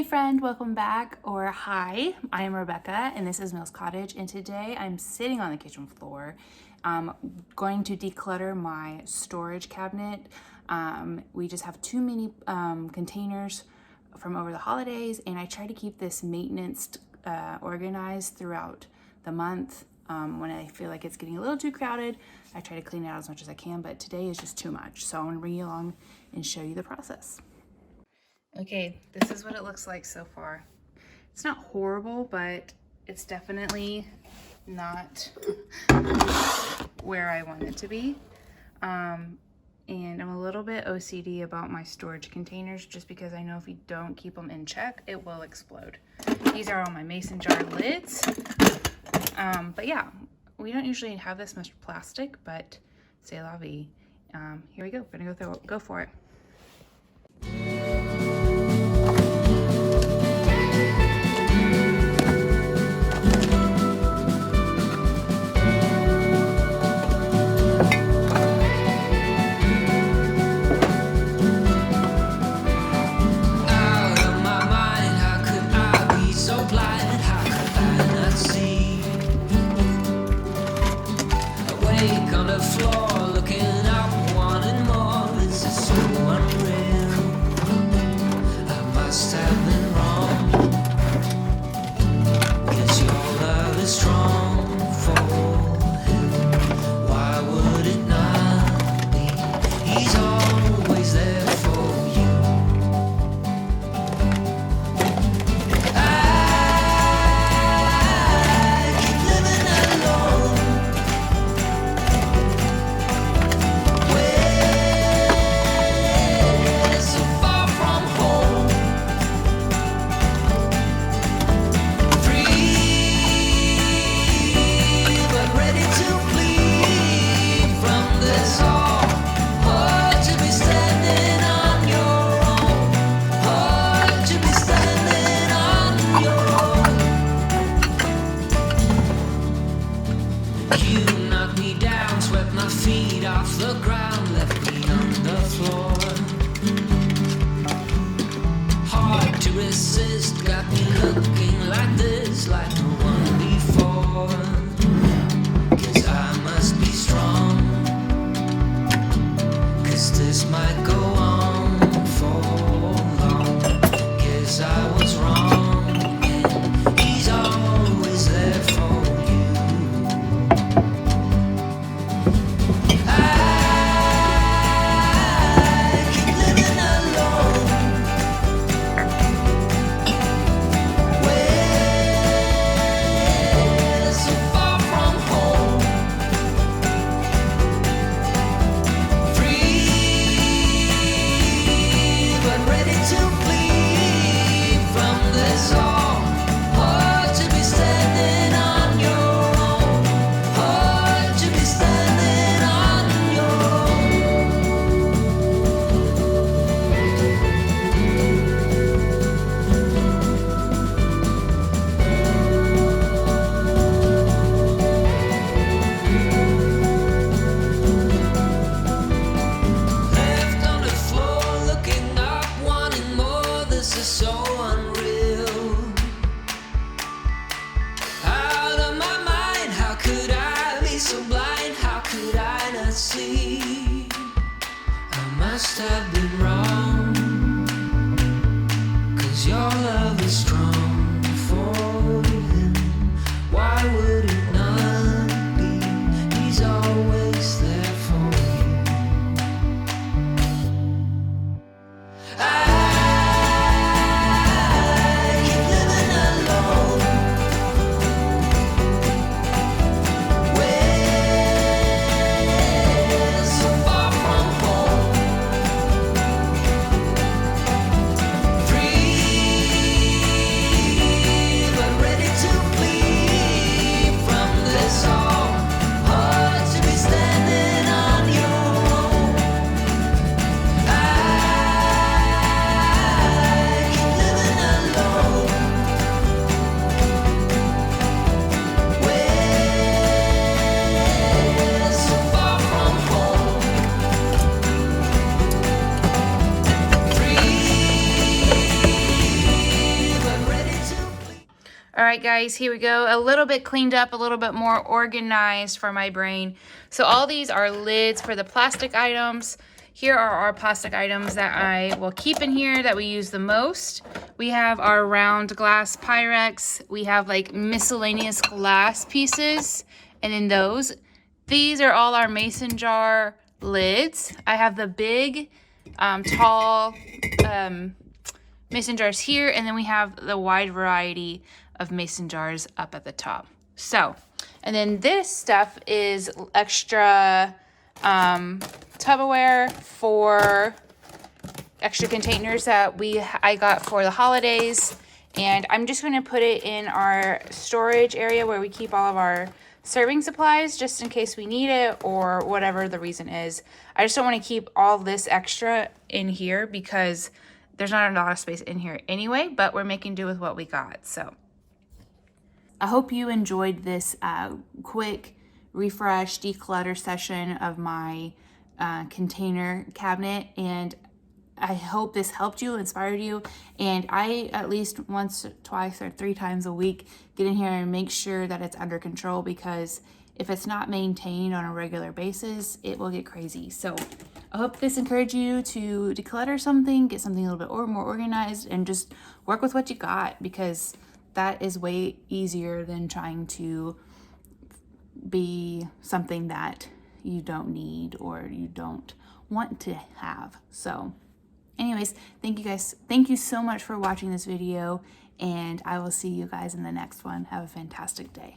friend, welcome back, or hi, I am Rebekah and this is Mills Cottage, and today I'm sitting on the kitchen floor going to declutter my storage cabinet. We just have too many containers from over the holidays, and I try to keep this maintenance organized throughout the month. When I feel like it's getting a little too crowded, I try to clean it out as much as I can, but today is just too much. So I want to bring you along and show you the process. Okay, this is what it looks like so far. It's not horrible, but it's definitely not where I want it to be. And I'm a little bit OCD about my storage containers just because I know if you don't keep them in check, it will explode. These are all my mason jar lids. But yeah, we don't usually have this much plastic, but c'est la vie. Here we go, we're gonna go for it. Have been wrong, 'cause your love is strong for him. Why would it not be? He's always there for you. I keep living alone, way so far from home. Free All right, guys, here we go. A little bit cleaned up, a little bit more organized for my brain. So all these are lids for the plastic items. Here are our plastic items that I will keep in here that we use the most. We have our round glass Pyrex. We have like miscellaneous glass pieces. And then those. These are all our mason jar lids. I have the big, tall mason jars here. And then we have the wide variety of mason jars up at the top. So, and then this stuff is extra Tupperware for extra containers that I got for the holidays, and I'm just going to put it in our storage area where we keep all of our serving supplies just in case we need it or whatever the reason is. I just don't want to keep all this extra in here because there's not a lot of space in here anyway, but we're making do with what we got. So I hope you enjoyed this quick refresh declutter session of my container cabinet, and I hope this helped you, inspired you. And I at least once, twice, or 3 times a week get in here and make sure that it's under control, because if it's not maintained on a regular basis, it will get crazy. So I hope this encouraged you to declutter something, get something a little bit more organized, and just work with what you got, because that is way easier than trying to be something that you don't need or you don't want to have. So anyways, thank you guys. Thank you so much for watching this video, and I will see you guys in the next one. Have a fantastic day.